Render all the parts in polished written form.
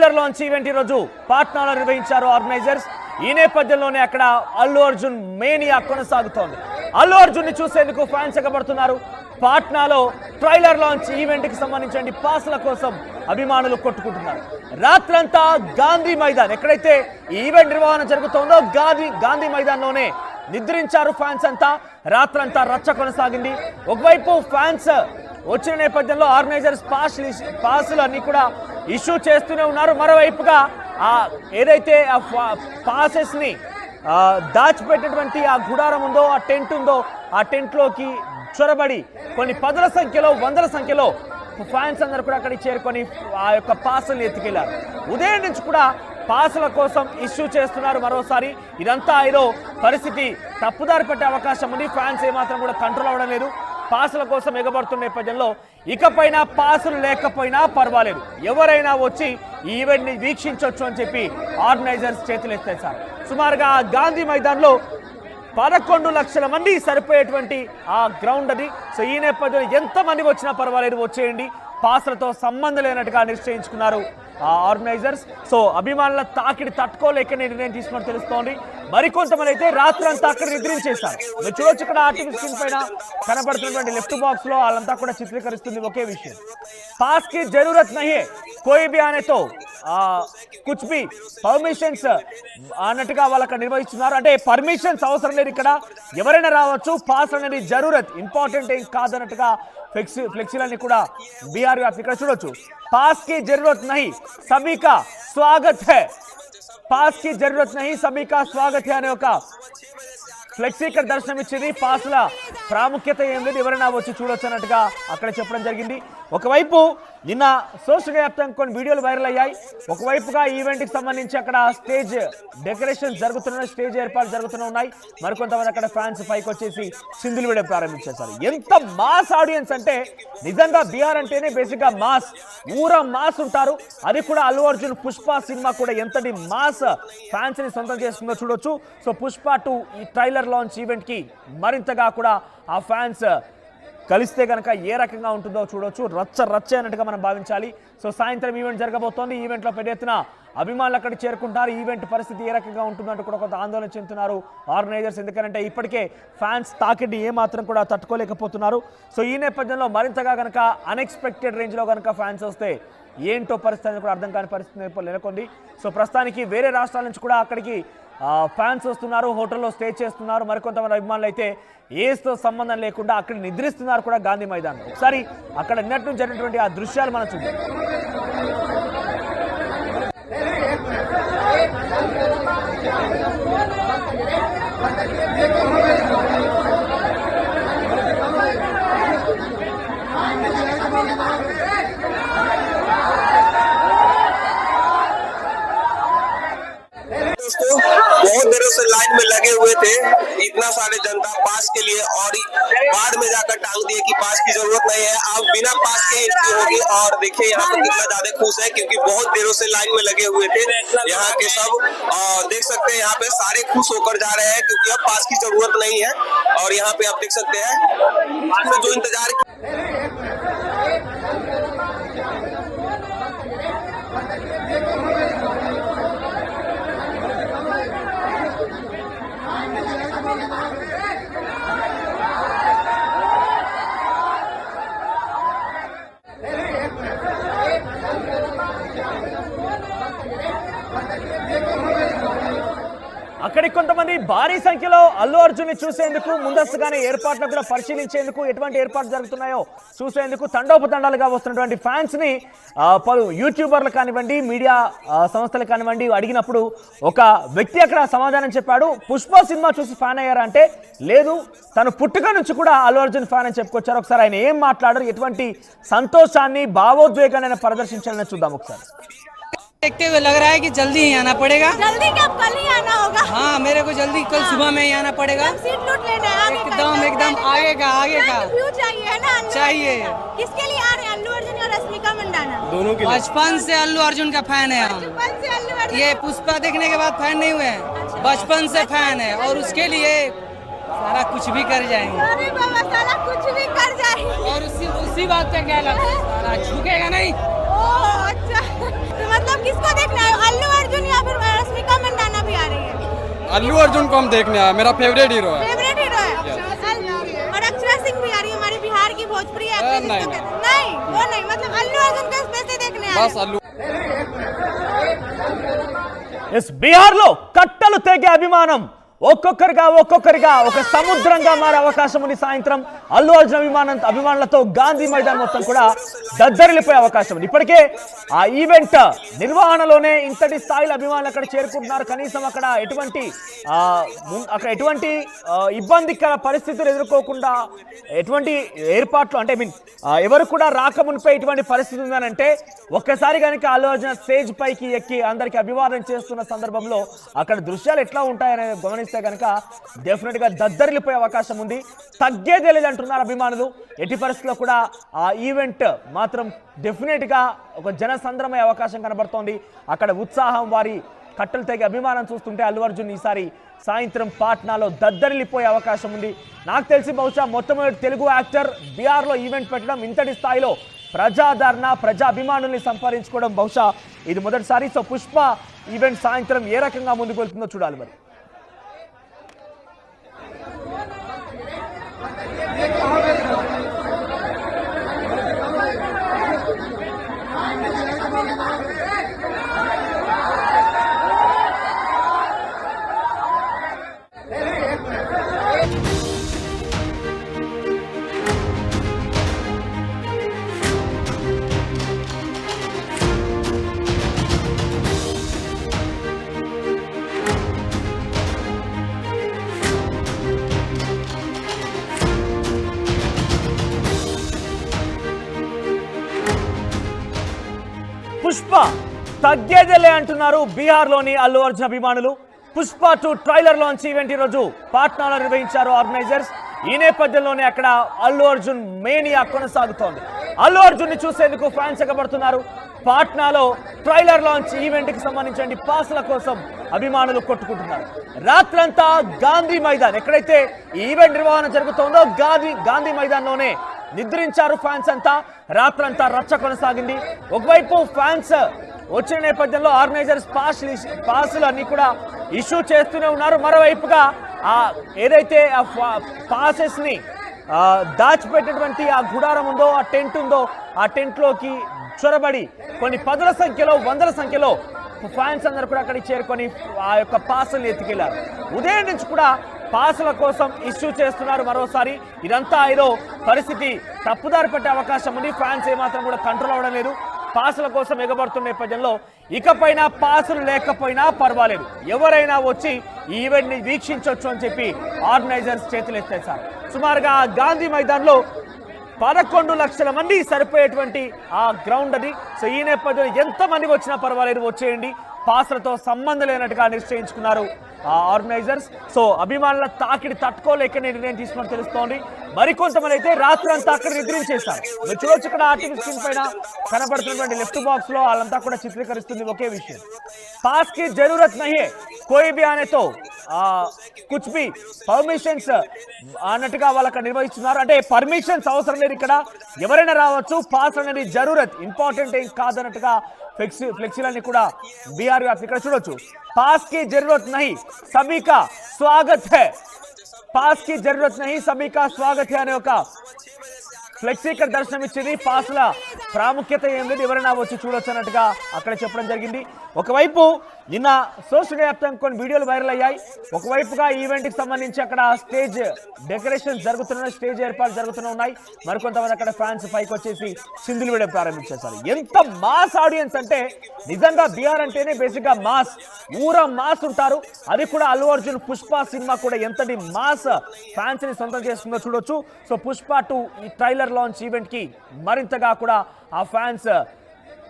Trailer launch event ఈ రోజు పాట్నాలో నిర్వహించారు ఆర్గనైజర్స్. ఈ నేపథ్యంలోనే అక్కడ అల్లు అర్జున్ మేనియా కొనసాగుతోంది. అల్లు అర్జున్ ని చూసేందుకు ఫ్యాన్స్ ఎగబడుతున్నారు. పాట్నాలో ట్రైలర్ లాంచ్ ఈవెంట్ కి సంబంధించిన పాసుల కోసం అభిమానులు కొట్టుకుంటున్నారు. రాత్రంతా గాంధీ మైదాన్, ఎక్కడైతే ఈ ఈవెంట్ నిర్వహణ జరుగుతోందో గాంధీ మైదాన్లోనే నిద్రించారు ఫ్యాన్స్ అంతా. రాత్రంతా రచ్చ కొనసాగింది. ఒకవైపు ఫ్యాన్స్ వచ్చిన నేపథ్యంలో ఆర్గనైజర్స్ పాసులు అన్ని కూడా ఇష్యూ చేస్తూనే ఉన్నారు. మరోవైపుగా ఏదైతే పాసెస్ ని దాచిపెట్టినటువంటి ఆ గుడారం ఉందో, ఆ టెంట్ ఉందో, ఆ టెంట్లోకి చొరబడి కొన్ని పదుల సంఖ్యలో, వందల సంఖ్యలో ఫ్యాన్స్ అందరూ కూడా అక్కడికి చేరుకొని ఆ యొక్క పాసులు ఎత్తుకెళ్లారు. ఉదయం నుంచి కూడా పాసుల కోసం ఇష్యూ చేస్తున్నారు. మరోసారి ఇదంతా ఏదో పరిస్థితి తప్పుదారి పట్టే అవకాశం ఉంది. ఫ్యాన్స్ ఏమాత్రం కూడా కంట్రోల్ అవ్వడం లేదు. పాసుల కోసం ఎగబడుతున్న నేపథ్యంలో ఇకపైన పాసులు లేకపోయినా పర్వాలేదు, ఎవరైనా వచ్చి ఈ ఈవెంట్ని వీక్షించవచ్చు అని చెప్పి ఆర్గనైజర్స్ చేతులు ఎత్తేశారు. సుమారుగా గాంధీ మైదాన్లో 11 లక్షల మంది సరిపోయేటువంటి ఆ గ్రౌండ్ అది. సో ఈ నేపథ్యంలో ఎంతమంది వచ్చినా పర్వాలేదు, వచ్చేయండి, పాసులతో సంబంధం లేనట్టుగా నిశ్చయించుకున్నారు ఆర్గనైజర్స్. సో అభిమానుల తాకిడి తట్టుకోలేక నిర్ణయం తీసుకున్నట్టు తెలుస్తోంది. మరికొంతమంది అయితే రాత్రంతా అక్కడ నిద్రించేశారు. మీరు చూడొచ్చు, ఇక్కడ ఆర్టీవీ స్క్రీన్ పైన కనబడుతున్నటువంటి లెఫ్ట్ బాక్స్ లో వాళ్ళంతా కూడా చిత్రీకరిస్తుంది ఒకే విషయం. పాస్ కి జరూరత్ నహీ కోయి భీ ఆనే తో కుచ్ భీ పర్మిషన్స్ అన్నట్టుగా వాళ్ళకి నిర్వహిస్తున్నారు. అంటే పర్మిషన్స్ అవసరం లేదు, ఇక్కడ ఎవరైనా రావచ్చు, పాస్ అనేది జరూరత్, ఇంపార్టెంట్ ఏం కాదన్నట్టుగా ఫ్లెక్సీలన్నీ కూడా బీఆర్ వ్యాప్తి. ఇక్కడ చూడొచ్చు, పాస్ కి జరూరత్ నహీ సభీ కా స్వాగత్ హై, పాస్ కి జరూరత్ నహీ సభీ కా స్వాగత్ హై అనే ఒక ఫ్లెక్సీ ఇక్కడ దర్శనం ఇచ్చింది. పాసుల ప్రాముఖ్యత ఏం లేదు, ఎవరైనా వచ్చి చూడొచ్చు అన్నట్టుగా అక్కడ చెప్పడం జరిగింది. ఒకవైపు నిన్న సోషల్ వ్యాప్తంగా కొన్ని వీడియోలు వైరల్ అయ్యాయి. ఒకవైపుగా ఈవెంట్కి సంబంధించి అక్కడ స్టేజ్ డెకరేషన్ జరుగుతున్నాయి, స్టేజ్ ఏర్పాటు జరుగుతూ ఉన్నాయి. మరికొంతమంది అక్కడ ఫ్యాన్స్ పైకి వచ్చేసి సింధులు వేయడం ప్రారంభించేశారు. ఎంత మాస్ ఆడియన్స్ అంటే, నిజంగా బీహార్ అంటేనే బేసిక్గా మాస్, ఊర మాస్ ఉంటారు. అది కూడా అల్లు అర్జున్ పుష్ప సినిమా కూడా ఎంతటి మాస్ ఫ్యాన్స్ ని సొంతం చేసుకుందో చూడొచ్చు. సో పుష్ప 2 ఈ ట్రైలర్ లాంచ్ ఈవెంట్ కి మరింతగా కూడా ఆ ఫ్యాన్స్ కలిస్తే కనుక ఏ రకంగా ఉంటుందో చూడొచ్చు. రచ్చ అన్నట్టుగా మనం భావించాలి. సో సాయంత్రం ఈవెంట్ జరగబోతోంది. ఈవెంట్లో పెద్ద ఎత్తున అభిమానులు అక్కడికి చేరుకుంటారు. ఈవెంట్ పరిస్థితి ఏ రకంగా ఉంటుందంటూ కూడా కొంత ఆందోళన చెందుతున్నారు ఆర్గనైజర్స్. ఎందుకంటే ఇప్పటికే ఫ్యాన్స్ తాకిడిని ఏమాత్రం కూడా తట్టుకోలేకపోతున్నారు. సో ఈ నేపథ్యంలో మరింతగా కనుక అన్ఎక్స్పెక్టెడ్ రేంజ్లో కనుక ఫ్యాన్స్ వస్తే ఏంటో పరిస్థితి కూడా అర్థం కాని పరిస్థితి నెలకొంది. సో ప్రస్తుతానికి వేరే రాష్ట్రాల నుంచి కూడా అక్కడికి ఫ్యాన్స్ వస్తున్నారు, హోటల్లో స్టే చేస్తున్నారు. మరికొంతమంది అభిమానులు అయితే ఏస్తో సంబంధం లేకుండా అక్కడ నిద్రిస్తున్నారు కూడా గాంధీ మైదానం. ఒకసారి అక్కడ నిన్నట్టు జరిగినటువంటి ఆ దృశ్యాలు మనం చూద్దాం. बहुत देरों से लाइन में लगे हुए थे, इतना सारे जनता पास के लिए, और बाद में जाकर टांग दिए कि पास की जरूरत नहीं है, अब बिना पास के एंट्री होगी। और देखिए यहाँ पे कितना ज्यादा खुश है, क्योंकि बहुत देरों से लाइन में लगे हुए थे यहाँ के सब। देख सकते हैं यहाँ पे सारे खुश होकर जा रहे हैं, क्योंकि अब पास की जरूरत नहीं है। और यहाँ पे आप देख सकते हैं जो इंतजार అక్కడికి కొంతమంది భారీ సంఖ్యలో అల్లు అర్జున్ ని చూసేందుకు ముందస్తుగానే ఏర్పాట్లు కూడా పరిశీలించేందుకు ఎటువంటి ఏర్పాట్లు జరుగుతున్నాయో చూసేందుకు తండోపతండాలుగా వస్తున్నటువంటి ఫ్యాన్స్ ని పలు యూట్యూబర్లు కానివ్వండి, మీడియా సంస్థలు కానివ్వండి అడిగినప్పుడు ఒక వ్యక్తి అక్కడ సమాధానం చెప్పాడు. పుష్ప సినిమా చూసి ఫ్యాన్ అయ్యారా అంటే లేదు, తను పుట్టుక నుంచి కూడా అల్లు అర్జున్ ఫ్యాన్ అని చెప్పుకొచ్చారు. ఒకసారి ఆయన ఏం మాట్లాడారు, ఎటువంటి సంతోషాన్ని భావోద్వేగాన్ని ప్రదర్శించాలని చూద్దాం ఒకసారి. देखते हुए लग रहा है कि जल्दी ही आना पड़ेगा। जल्दी क्या, कल ही आना होगा। हाँ, मेरे को जल्दी कल सुबह में ही आना पड़ेगा। सीट लूट लेना है, एकदम आगे का व्यू चाहिए है ना, चाहिए। किसके लिए आ रहे हैं? अल्लू अर्जुन और रश्मिका मंडाना दोनों के। बचपन से अल्लू अर्जुन का फैन है हम। बचपन से अल्लू अर्जुन, ये पुष्पा देखने के बाद फैन नहीं हुए हैं, बचपन से फैन है। और उसके लिए सारा कुछ भी कर जाएंगे। अरे बाबा, सारा कुछ भी कर जाएंगे। और उसी बात पे क्या लगता है, सारा झुकेगा नहीं। ओह अच्छा, तो मतलब किसको अल्लू अर्जुन को हम देखने आए, मेरा फेवरेट हीरो है। फेवरेट हीरो है और अक्षरा सिंह भी आ रही है हमारे बिहार की भोजपुरी एक्ट्रेस नहीं, जिसको कहते हैं। नहीं वो नहीं, मतलब अल्लू अर्जुन को स्पेशली देखने आ बस रहे हैं। अल्लू ఎస్ బీహార్లో కట్టలు తెగే అభిమానం ఒక్కొక్కరిగా ఒక సముద్రంగా మారే అవకాశం ఉంది. సాయంత్రం అల్లు అర్జున్ అభిమానులతో గాంధీ మైదాన్ మొత్తం కూడా దద్దరిల్లిపోయే అవకాశం ఉంది. ఇప్పటికే ఆ ఈవెంట్ నిర్వహణలోనే ఇంతటి స్థాయిలో అభిమానులు అక్కడ చేరుకుంటున్నారు. కనీసం అక్కడ ఎటువంటి ఇబ్బందికర పరిస్థితులు ఎదుర్కోకుండా ఎటువంటి ఏర్పాట్లు అంటే ఎవరు కూడా రాకమునిపై ఇటువంటి పరిస్థితి ఉందనంటే ఒక్కసారి కనుక అల్లు అర్జున్ స్టేజ్ పైకి ఎక్కి అందరికి అభివాదం చేస్తున్న సందర్భంలో అక్కడ దృశ్యాలు ఎట్లా ఉంటాయనేది గమనిస్తే కనుక డెఫినెట్ గా దద్దరిల్లిపోయే అవకాశం ఉంది. తగ్గేదే లేదంటున్నారు అభిమానులు. ఎట్టి పరిస్థితుల్లో కూడా ఆ ఈవెంట్ మాత్రం డెఫినెట్ గా ఒక జనసంద్రమయ్యే అవకాశం కనబడుతోంది. అక్కడ ఉత్సాహం, వారి కట్టలు తెగే అభిమానం చూస్తుంటే అల్లు అర్జున్ ఈసారి సాయంత్రం పాట్నాలో దద్దరిల్లిపోయే అవకాశం ఉంది. నాకు తెలిసి బహుశా మొట్టమొదటి తెలుగు యాక్టర్ బీహార్లో ఈవెంట్ పెట్టడం, ఇంతటి స్థాయిలో ప్రజాదరణ, ప్రజా అభిమానుల్ని సంపాదించుకోవడం బహుశా ఇది మొదటిసారి. సో పుష్ప ఈవెంట్ సాయంత్రం ఏ రకంగా ముందుకు వెళ్తుందో చూడాలి మరి. పుష్ప తగ్గేదేలే అంటున్నారు బీహార్లోని అల్లు అర్జున్ అభిమానులు. పుష్ప 2 ట్రైలర్ లాంచ్ ఈవెంట్ ఈరోజు పాట్నాలో నిర్వహించారు ఆర్గనైజర్స్. ఈ నేపథ్యంలోనే అక్కడ అల్లు అర్జున్ మేనియా కొనసాగుతోంది. అల్లు అర్జున్ ని చూసేందుకు ఫ్యాన్స్ ఎగబడుతున్నారు. పాట్నాలో ట్రైలర్ లాంచ్ ఈవెంట్ కి సంబంధించిన పాస్ల కోసం అభిమానులు కొట్టుకుంటున్నారు. రాత్రంతా గాంధీ మైదాన్, ఎక్కడైతే ఈ ఈవెంట్ నిర్వహణ జరుగుతోందో గాంధీ మైదాన్లోనే నిద్రించారు ఫ్యాన్స్ అంతా. రాత్రంతా రచ్చ కొనసాగింది. ఒకవైపు ఫ్యాన్స్ వచ్చిన నేపథ్యంలో ఆర్గనైజర్స్ పాస్లు అన్ని కూడా ఇష్యూ చేస్తూనే ఉన్నారు. మరోవైపుగా ఏదైతే పాసెస్ ని దాచిపెట్టినటువంటి ఆ గుడారం ఉందో, ఆ టెంట్ ఉందో, ఆ టెంట్ లోకి చొరబడి కొన్ని పదుల సంఖ్యలో, వందల సంఖ్యలో ఫ్యాన్స్ అందరూ కూడా అక్కడికి చేరుకొని ఆ యొక్క పాసులు ఎత్తుకెళ్లారు. ఉదయం నుంచి కూడా పాసుల కోసం ఇష్యూ చేస్తున్నారు. మరోసారి ఇదంతా ఏదో పరిస్థితి తప్పుదారి పట్టే అవకాశం ఉంది. ఫ్యాన్స్ ఏమాత్రం కూడా కంట్రోల్ అవ్వడం లేదు. పాసుల కోసం ఎగబడుతున్న నేపథ్యంలో ఇకపైన పాసులు లేకపోయినా పర్వాలేదు, ఎవరైనా వచ్చి ఈ ఈవెంట్ ని వీక్షించవచ్చు అని చెప్పి ఆర్గనైజర్స్ చేతులు ఎత్తేశారు. సుమారుగా గాంధీ మైదాన్లో 11 లక్షల మంది సరిపోయేటువంటి ఆ గ్రౌండ్ అది. సో ఈ నేపథ్యంలో ఎంతమంది వచ్చినా పర్వాలేదు, వచ్చేయండి, పాసులతో సంబంధం లేనట్టుగా నిశ్చయించుకున్నారు ఆర్గనైజర్స్. సో అభిమానుల తాకిడి తట్టుకోలేక నిర్ణయం తీసుకుని తెలుస్తోంది. మరికొంతమంది అయితే రాత్రి అంతా అక్కడ నిద్రించేశారు. మీరు చూడొచ్చు, ఇక్కడ ఆర్టీవీ స్క్రీన్ పైన కనబడుతున్నటువంటి లెఫ్ట్ బాక్స్ లో వాళ్ళంతా కూడా చిత్రీకరిస్తుంది ఒకే విషయం. పాస్ కి జరూరత్ నహీ కోయి భీ ఆనే తో కుచ్ భీ పర్మిషన్స్ అన్నట్టుగా వాళ్ళు అక్కడ నిర్వహిస్తున్నారు. అంటే పర్మిషన్స్ అవసరం లేదు, ఇక్కడ ఎవరైనా రావచ్చు, పాస్ అనేది జరూరత్, ఇంపార్టెంట్ ఏం కాదన్నట్టుగా ఫ్లెక్సీలన్నీ కూడా బీహార్ వ్యాప్తి. ఇక్కడ చూడొచ్చు, पास की जरूरत नहीं सभी का स्वागत है, पास की जरूरत नहीं सभी का स्वागत है అనే ఒక ఫ్లెక్సీ ఇక్కడ దర్శనం ఇచ్చింది. పాస్ల ప్రాముఖ్యత ఏం లేదు, ఎవరైనా వచ్చి చూడొచ్చు అన్నట్టుగా అక్కడ చెప్పడం జరిగింది. ఒకవైపు నిన్న సోషల్ వ్యాప్తంగా కొన్ని వీడియోలు వైరల్ అయ్యాయి. ఒకవైపుగా ఈవెంట్కి సంబంధించి అక్కడ స్టేజ్ డెకరేషన్ జరుగుతున్నాయి, స్టేజ్ ఏర్పాటు జరుగుతూనే ఉన్నాయి. మరికొంతమంది అక్కడ ఫ్యాన్స్ పైకి వచ్చేసి సింధులు వేయడం ప్రారంభించేశారు. ఎంత మాస్ ఆడియన్స్ అంటే నిజంగా బీహార్ అంటేనే బేసిక్గా మాస్, ఊర మాస్ ఉంటారు. అది కూడా అల్లు అర్జున్ పుష్ప సినిమా కూడా ఎంతటి మాస్ ఫ్యాన్స్ ని సొంతం చేస్తుందో చూడొచ్చు. సో పుష్ప 2 ఈ ట్రైలర్ లాంచ్ ఈవెంట్ కి మరింతగా కూడా ఆ ఫ్యాన్స్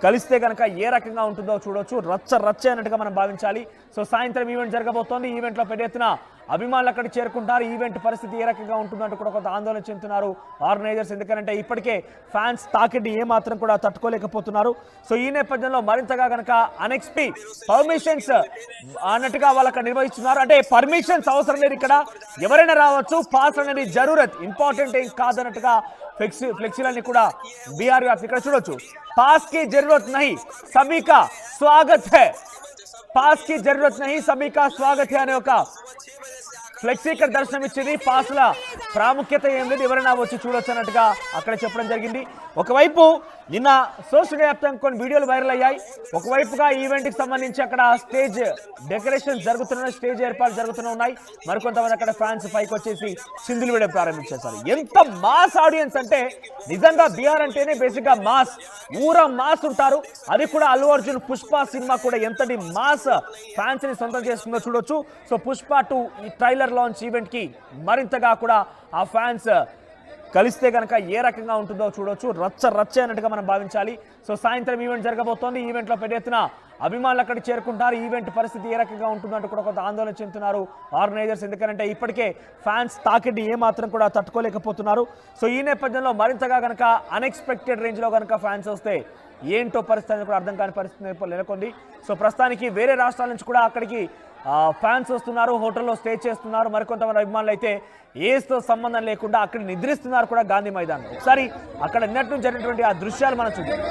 కలిస్తే కనుక ఏ రకంగా ఉంటుందో చూడొచ్చు. రచ్చ అన్నట్టుగా మనం భావించాలి. సో సాయంత్రం ఈవెంట్ జరగబోతోంది. ఈవెంట్లో పెద్ద ఎత్తున అభిమానులు అక్కడికి చేరుకుంటారు. ఈవెంట్ పరిస్థితి ఏ రకంగా ఉంటుందంటూ కూడా కొంత ఆందోళన చెందుతున్నారు ఆర్గనైజర్స్. ఎందుకంటే ఇప్పటికే ఫ్యాన్స్ తాకిడి ఏమాత్రం కూడా తట్టుకోలేకపోతున్నారు. సో ఈ నేపథ్యంలో మరింతగా కనుక అనెక్స్పీ పర్మిషన్స్ అన్నట్టుగా వాళ్ళు అక్కడ నిర్వహిస్తున్నారు. అంటే పర్మిషన్స్ అవసరం లేదు, ఇక్కడ ఎవరైనా రావచ్చు, పాస్ అనేది జరూరత్, ఇంపార్టెంట్ ఏం కాదన్నట్టుగా ఫ్లెక్సీలన్నీ కూడా బీహార్ వ్యాప్తి. ఇక్కడ చూడొచ్చు, పాస్ కి జరూరత్ నహీ సభీ కా స్వాగత్ హై, పాస్ కి జరూరత్ నహీ సభీ కా స్వాగత్ అనే ఒక ఫ్లెక్సీ ఇక్కడ దర్శనం ఇచ్చింది. పాస్ల ప్రాముఖ్యత ఏం లేదు, ఎవరైనా వచ్చి చూడొచ్చు అన్నట్టుగా అక్కడ చెప్పడం జరిగింది. ఒకవైపు నిన్న సోషల్ వ్యాప్తంగా కొన్ని వీడియోలు వైరల్ అయ్యాయి. ఒకవైపుగా ఈవెంట్ కి సంబంధించి అక్కడ స్టేజ్ డెకరేషన్ జరుగుతున్న, స్టేజ్ ఏర్పాటు జరుగుతూనే ఉన్నాయి. మరికొంతమంది అక్కడ ఫ్యాన్స్ పైకి వచ్చేసి చిందులు వేయడం ప్రారంభించేశారు. ఎంత మాస్ ఆడియన్స్ అంటే నిజంగా బీహార్ అంటేనే బేసిక్ గా మాస్, ఊర మాస్ ఉంటారు. అది కూడా అల్లు అర్జున్ పుష్ప సినిమా కూడా ఎంతటి మాస్ ఫ్యాన్స్ ని సొంతం చేసుకుందో చూడొచ్చు. సో పుష్ప 2 ఈ ట్రైలర్ లాంచ్ ఈవెంట్ కి మరింతగా కూడా ఆ ఫ్యాన్స్ కలిస్తే కనుక ఏ రకంగా ఉంటుందో చూడొచ్చు. రచ్చ అన్నట్టుగా మనం భావించాలి. సో సాయంత్రం ఈవెంట్ జరగబోతోంది. ఈవెంట్లో పెద్ద ఎత్తున అభిమానులు అక్కడికి చేరుకుంటారు. ఈవెంట్ పరిస్థితి ఏ రకంగా ఉంటుందంటూ కూడా కొంత ఆందోళన చెందుతున్నారు ఆర్గనైజర్స్. ఎందుకంటే ఇప్పటికే ఫ్యాన్స్ తాకిడి ఏమాత్రం కూడా తట్టుకోలేకపోతున్నారు. సో ఈ నేపథ్యంలో మరింతగా కనుక అన్ఎక్స్పెక్టెడ్ రేంజ్లో కనుక ఫ్యాన్స్ వస్తే ఏంటో పరిస్థితి కూడా అర్థం కాని పరిస్థితి నెలకొంది. సో ప్రస్తుతానికి వేరే రాష్ట్రాల నుంచి కూడా అక్కడికి ఫ్యాన్స్ వస్తున్నారు, హోటల్లో స్టే చేస్తున్నారు. మరికొంతమంది అభిమానులు అయితే ఏస్తో సంబంధం లేకుండా అక్కడ నిద్రిస్తున్నారు కూడా గాంధీ మైదానంలో. ఒకసారి అక్కడ నిన్నట్టు జరిగినటువంటి ఆ దృశ్యాలు మనం చూద్దాం.